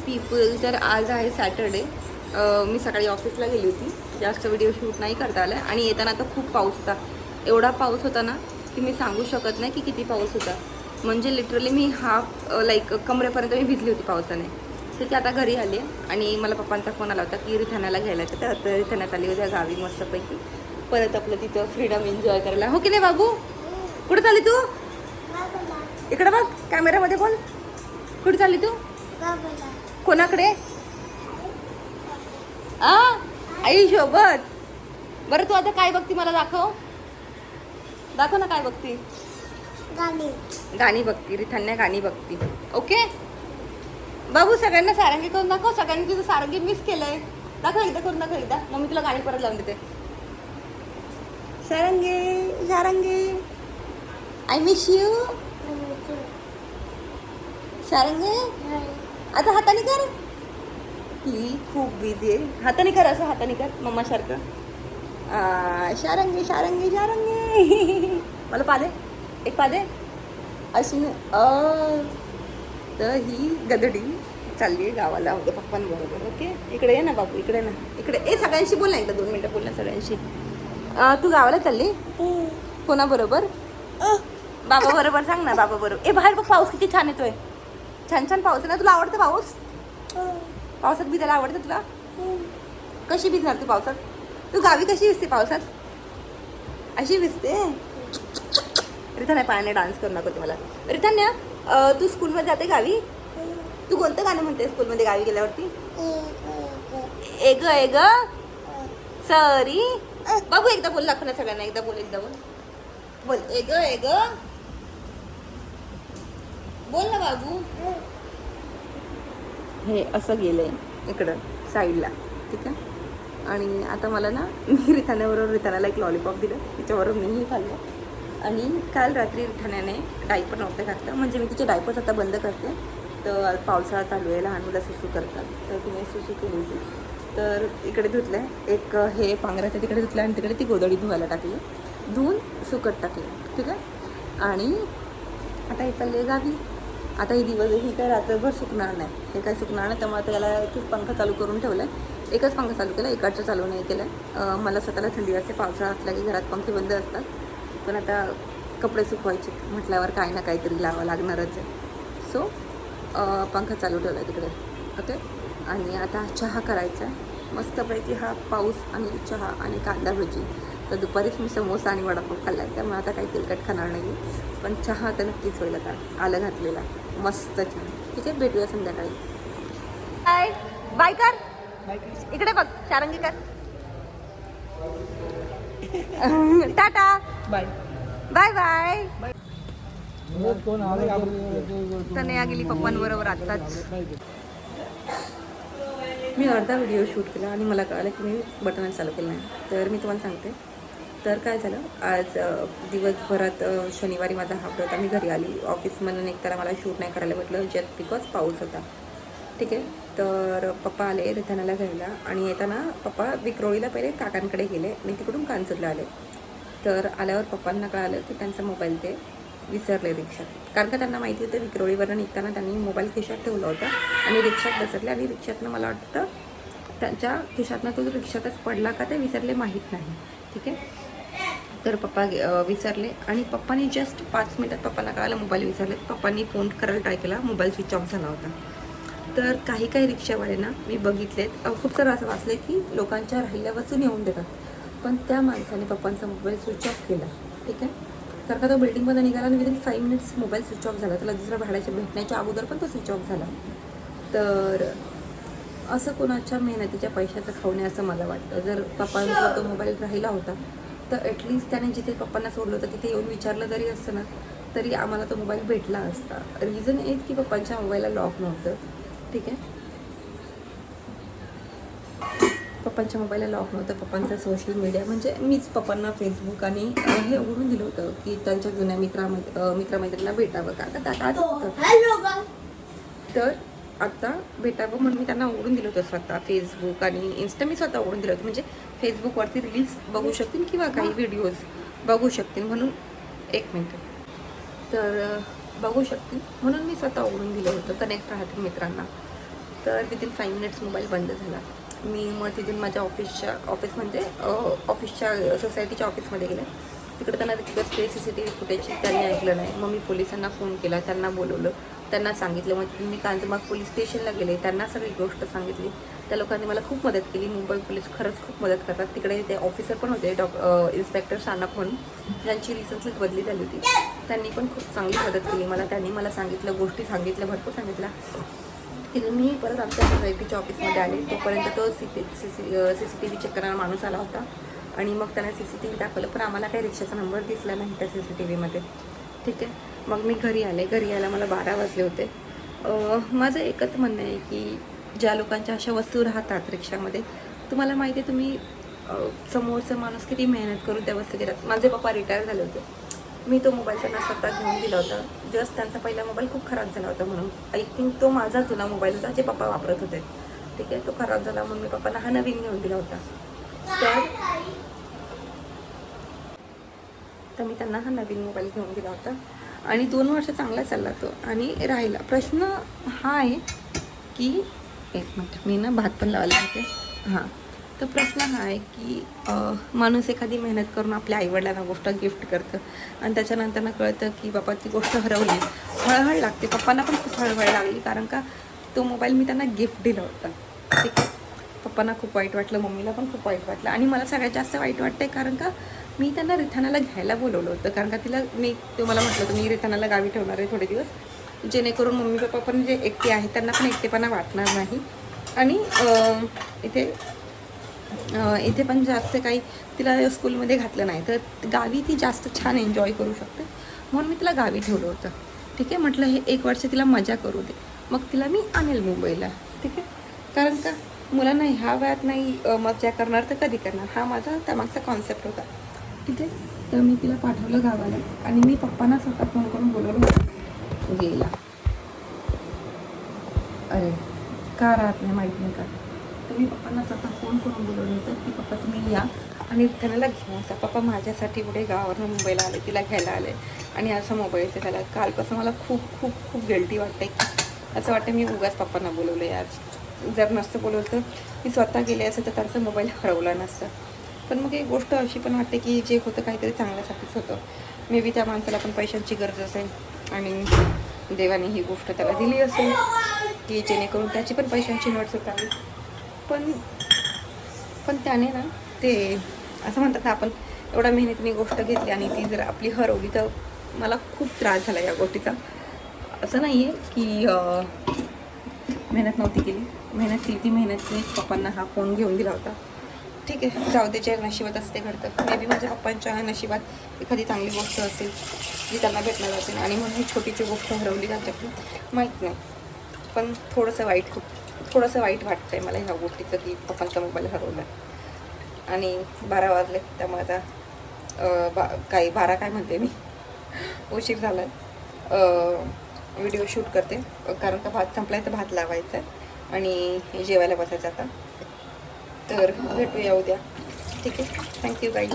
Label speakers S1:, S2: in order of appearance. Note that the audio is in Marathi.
S1: पीपल, तर आज आहे सॅटर्डे. मी सकाळी ऑफिसला गेली होती, जास्त व्हिडिओ शूट नाही करता आला आणि येताना तर खूप पाऊस होता. एवढा पाऊस होता ना की मी सांगू शकत नाही की किती पाऊस होता. म्हणजे लिटरली मी हाफ लाईक कमरेपर्यंत मी भिजली होती पावसाने. ठीक आहे, आता घरी आले आणि मला पप्पांचा फोन आला होता की रिथाण्याला घ्यायला येतं. तर आता रिथाण्यात आली होत्या गावी मस्तपैकी परत आपलं तिथं फ्रीडम एन्जॉय करायला. हो की नाही बाबू? कुठे चालली तू? इकडं बघ कॅमेऱ्यामध्ये बोल. कुठे चालली तू? कोणाकडे? आई सोबत. बरं तू आता काय बघती मला दाखव. दाखव ना काय बघती. गाणी बघती रिथान्या, गाणी बघती. ओके बाबू, सगळ्यांना सारंगी करून दाखव. सगळ्यांनी तुझं सारंगी मिस केलंय. दाखव एकदा करून, दाखव एकदा. मग मी तुला गाणी परत लावून देते. सारंगी सारंगी आय मिस यू. सारंगी आता हाताने कर. ती खूप बिझी आहे. हाताने कर, असं हाताने कर मम्मा सारखं. शारंगी शारंगी शारंगी. मला पादे एक पादे अशी. तर ही गदडी चालली आहे गावाला होते पप्पांबरोबर. ओके इकडे ये ना बाबू, इकडे ना, इकडे. ए सगळ्यांशी बोल ना एकदा, 2 मिनटं बोल ना सगळ्यांशी. तू गावाला चालली कोणाबरोबर? बाबा बरोबर. सांग ना बाबा बरोबर. ए बाहेर बघ पाऊस किती छान येतोय. छान छान पाऊस आहे ना. तुला आवडतं पाऊस? पावसात भिजायला आवडतं तुला? कशी भिजणार तू पावसात? तू गावी कशी भिजते पावसात? अशी भिजते. रिथान्या पायाने डान्स करू नको तुम्हाला. रिथान्या तू स्कूलमध्ये जाते गावी? तू कोणतं गाणं म्हणते स्कूलमध्ये गावी गेल्यावरती? Egg egg sorry. बाबू एकदा बोल, दाखव ना सगळ्यांना. एकदा बोल, एकदा बोल. बोल एग एग बोल ना बाबू. हे असं गेलंय इकडं साईडला. ठीक आहे. आणि आता मला ना, मी रिथाण्याला एक लॉलीपॉप दिलं, तिच्याबरोबर मीही खाल्लं. आणि काल रात्री रिथाण्याने डायपर नव्हतं घातलं. म्हणजे मी तिचे डायपर्स आता बंद करते. तर पावसाळा चालू आहे, लहान मुलं सुसू करतात, तर तिने सुसू केली होती. तर इकडे धुतलं आहे. एक हे पांघराच्या तिकडे धुतलं आणि तिकडे ती गोधडी धुवायला टाकली. धुवून सुकट टाकली. ठीक आहे. आणि आता हे चालले गावी. आता ही दिवस ही काय रात्रभर सुकणार नाही. हे काय सुकणार नाही. त्यामुळे आता याला खूप पंखा चालू करून ठेवला आहे. एकच पंखा चालू केला, एकाचं चालू नाही केलं आहे. मला स्वतःला थंडी असते. पावसाळा असला की घरात पंखे बंद असतात. पण आता कपडे सुकवायचे म्हटल्यावर काही ना काहीतरी लावावं लागणारच आहे. सो पंखा चालू ठेवला आहे तिकडे. ओके. आणि आता चहा करायचा आहे मस्तपैकी. हा पाऊस आणि चहा आणि कांदा भजी. तर दुपारीच मी समोसा आणि वडापाव खाल्ला आहे, त्यामुळे आता काही तेलकट खाणार नाही. पण चहा तर नक्कीच होईल आता, आलं घातलेला मस्त चहा. ठीक आहे, भेटूया संध्याकाळी. बाय बाय कर. इकडे बघ, शारंगी कर. Tata bye bye bye. Tanaya गेली पप्पांबरोबर आत्ताच. मी अर्धा व्हिडिओ शूट केला आणि मला कळालं की मी बटन चालू केलं नाही. तर मी तुम्हाला सांगते. तर काय झालं, आज दिवसभरात शनिवारी माझा हाफ होता. मी घरी आली ऑफिसमधून निघताना मला शूट नाही करायला भेटलं जस्ट बिकॉज पाऊस होता. ठीक आहे. तर पप्पा आले रिथाण्याला घ्यायला आणि येताना पप्पा विक्रोळीला पहिले काकांकडे गेले आणि तिकडून कांजूरला आले. तर आल्यावर पप्पांना कळालं की त्यांचा मोबाईल ते विसरले रिक्षात. कारण का त्यांना माहिती होतं विक्रोळीवरून निघताना त्यांनी मोबाईल खिशात ठेवला होता आणि रिक्षात बसरले. आणि रिक्षातनं मला वाटतं त्यांच्या खिशातनं तो रिक्षातच पडला का ते विसरले माहीत नाही. ठीक आहे. तर पप्पा विसरले आणि पप्पांनी जस्ट 5 मिनिटात पप्पांना कळालं मोबाईल विसरले. पप्पांनी फोन करायला ट्राय केला, मोबाईल स्विच ऑफ झाला होता. तर काही रिक्षावाल्यांना मी बघितलेत, खूप सारं असं वाचलं की लोकांच्या राहिल्या वस्तू येऊन देतात. पण त्या माणसाने पप्पांचा मोबाईल स्विच ऑफ केला. ठीक आहे. तर का तो बिल्डिंगमध्ये निघाला आणि within 5 minutes mobile switch off झाला. त्याला दुसऱ्या भाड्याच्या भेटण्याच्या अगोदर पण तो स्विच ऑफ झाला. तर असं कोणाच्या मेहनतीच्या पैशाचं खाऊ नये असं मला वाटतं. जर पप्पांचा तो मोबाईल राहिला होता तर ॲटलिस्ट त्याने जिथे पप्पांना सोडलं होतं तिथे येऊन विचारलं जरी असतं ना, तरी आम्हाला तो मोबाईल भेटला असता. रिझन एक की पप्पांच्या मोबाईलला लॉक नव्हतं. ठीक आहे. पप्पांच्या मोबाईलला लॉक नव्हतं. पप्पांचं सोशल मीडिया म्हणजे मीच पप्पांना फेसबुक आणि हे उघडून दिलं होतं की त्यांच्या जुन्या मित्रमैत्रिणींना भेटावं का आता. तर आता भेटावं म्हणून मी त्यांना उघडून दिलं होतं स्वतः फेसबुक आणि इन्स्टा. मी स्वतः उघडून दिलं होतं म्हणजे फेसबुकवरती रील्स बघू शकतील किंवा काही व्हिडिओज बघू शकतील म्हणून. 1 मिनिट. तर बघू शकतील म्हणून मी स्वतः उघडून दिलं होतं. कनेक्ट राहतील मित्रांना. तर विदिन 5 मिनिट्स मोबाईल बंद झाला. मी मग तिथून माझ्या ऑफिसच्या सोसायटीच्या ऑफिसमध्ये गेले. तिकडे त्यांना रिक्वेस्ट केली CCTV फुटेजची, त्यांनी ऐकलं नाही. मग मी पोलिसांना फोन केला, त्यांना बोलवलं, त्यांना सांगितलं. मग मी कांजमाग पोलीस स्टेशनला गेले, त्यांना सगळी गोष्ट सांगितली. त्या लोकांनी मला खूप मदत केली. मुंबई पोलीस खरंच खूप मदत करतात. तिकडे ते ऑफिसर पण होते, इन्स्पेक्टर सानप म्हणून, ज्यांची रिसेंटलीच बदली झाली होती. त्यांनी पण खूप चांगली मदत केली मला. त्यांनी मला सांगितलं, गोष्टी सांगितल्या, भरपूर सांगितल्या. तिथून मी परत आमच्या सोसायटीच्या ऑफिसमध्ये आले. तोपर्यंत तो CCTV चेक करणारा माणूस आला होता आणि मग त्याने CCTV दाखवलं, पण आम्हाला काही रिक्षाचा नंबर दिसला नाही त्या CCTVमध्ये. ठीक आहे. मग मी घरी आले. घरी यायला मला 12 वाजले होते. माझं एकच म्हणणं आहे की ज्या लोकांच्या अशा वस्तू राहतात रिक्षामध्ये, तुम्हाला माहिती आहे तुम्ही समोरचा माणूस किती मेहनत करून त्या वस्तू घेतात. माझे पप्पा रिटायर झाले होते. मी तो मोबाईल त्यांना स्वतः घेऊन दिला होता. जस्ट त्यांचा पहिला मोबाईल खूप खराब झाला होता म्हणून. आय थिंक तो माझा जुना मोबाईल होता जे पप्पा वापरत होते. ठीक आहे. तो खराब झाला म्हणून मी पप्पांना हा नवीन घेऊन दिला होता. तर मी त्यांना हा नवीन मोबाईल घेऊन दिला होता आणि 2 वर्ष चांगला चालला तो आणि राहिला. प्रश्न हा आहे की 1 मिनिट, मी ना भात पण लावायला होते. हां. तर प्रश्न हा आहे की माणूस एखादी मेहनत करून आपल्या आईवडिलांना गोष्ट गिफ्ट करतं आणि त्याच्यानंतर ना कळतं की बाबा ती गोष्ट हरवली. हळहळ लागते. पप्पांना पण खूप हळहळ लागली, कारण का तो मोबाईल मी त्यांना गिफ्ट दिला होता. ठीक आहे. पप्पांना खूप वाईट वाटलं, मम्मीला पण खूप वाईट वाटलं आणि मला सगळ्यात जास्त वाईट वाटतं आहे, कारण का मी त्यांना रिथानाला घ्यायला बोलवलं होतं. कारण का तुम्हाला म्हटलं होतं मी रिथानाला गावी ठेवणार आहे थोडे दिवस, जेणेकरून मम्मी पप्पा पण जे एकटे आहेत त्यांना पण एकटेपणा वाटणार नाही आणि इथे पण जास्त काही तिला स्कूलमध्ये घातलं नाही, तर गावी ती जास्त छान एन्जॉय करू शकते, म्हणून मी तिला गावी ठेवलं होतं. ठीक आहे. म्हटलं हे 1 वर्ष तिला मजा करू दे, मग तिला मी आणेल मुंबईला. ठीक आहे. कारण का मुलांना ह्या वयात नाही मजा करणार तर कधी करणार, हा माझा त्यामागचा कॉन्सेप्ट होता. ठीक आहे. तर मी तिला पाठवलं गावाला आणि मी पप्पांना स्वतः फोन करून बोलवलं होतं गेला. अरे का राहत नाही माहीत नाही का. तर मी पप्पांना स्वतः फोन करून बोलवलं होतं की पप्पा तुम्ही या आणि त्याला घेऊन जा. पप्पा माझ्यासाठी पुढे गावावरून मुंबईला आले, तिला घ्यायला आले आणि असं मोबाईलचं झालं. कालपासून मला खूप खूप खूप गिल्टी वाटते की असं वाटतं मी उगाच पप्पांना बोलवलं आहे आज. जर नसतं बोलवलं तर मी स्वतः गेले असं तर त्यांचा मोबाईल हरवला नसतं. पण मग एक गोष्ट अशी पण वाटते की जे होतं काहीतरी चांगल्यासाठीच होतं. मे बी त्या माणसाला पण पैशांची गरज असेल आणि देवाने ही गोष्ट त्याला दिली असेल की जेणेकरून त्याची पण पैशांची गरज होत आली. पण त्याने ना ते असं म्हणतात ना, आपण एवढ्या मेहनतीने गोष्ट घेतली आणि ती जर आपली हरवली तर मला खूप त्रास झाला या गोष्टीचा. असं नाही आहे की मेहनत नव्हती केली, मेहनत केली. ती मेहनतीने पप्पांना हा फोन घेऊन दिला होता. ठीक आहे. जाऊ दे, नशिबात असते घडतं. मे बी माझ्या पप्पांच्या नशिबात एखादी चांगली गोष्ट असेल जी त्यांना भेटणार असेल आणि म्हणून ही छोटीची गोष्ट हरवली त्यांच्याकडून, माहीत नाही. पण थोडंसं वाईट वाटतं आहे मला ह्या गोष्टीचं की पप्पांचा मोबाईल हरवला आणि 12 वाजले. त्यामुळे आता काही 12 काय म्हणते मी, उशीर झाला. व्हिडिओ शूट करते कारण का भात संपला आहे तर भात लावायचा आहे आणि जेवायला बसायचं आता. तर भेटूया उद्या. ठीक आहे. Thank you guys.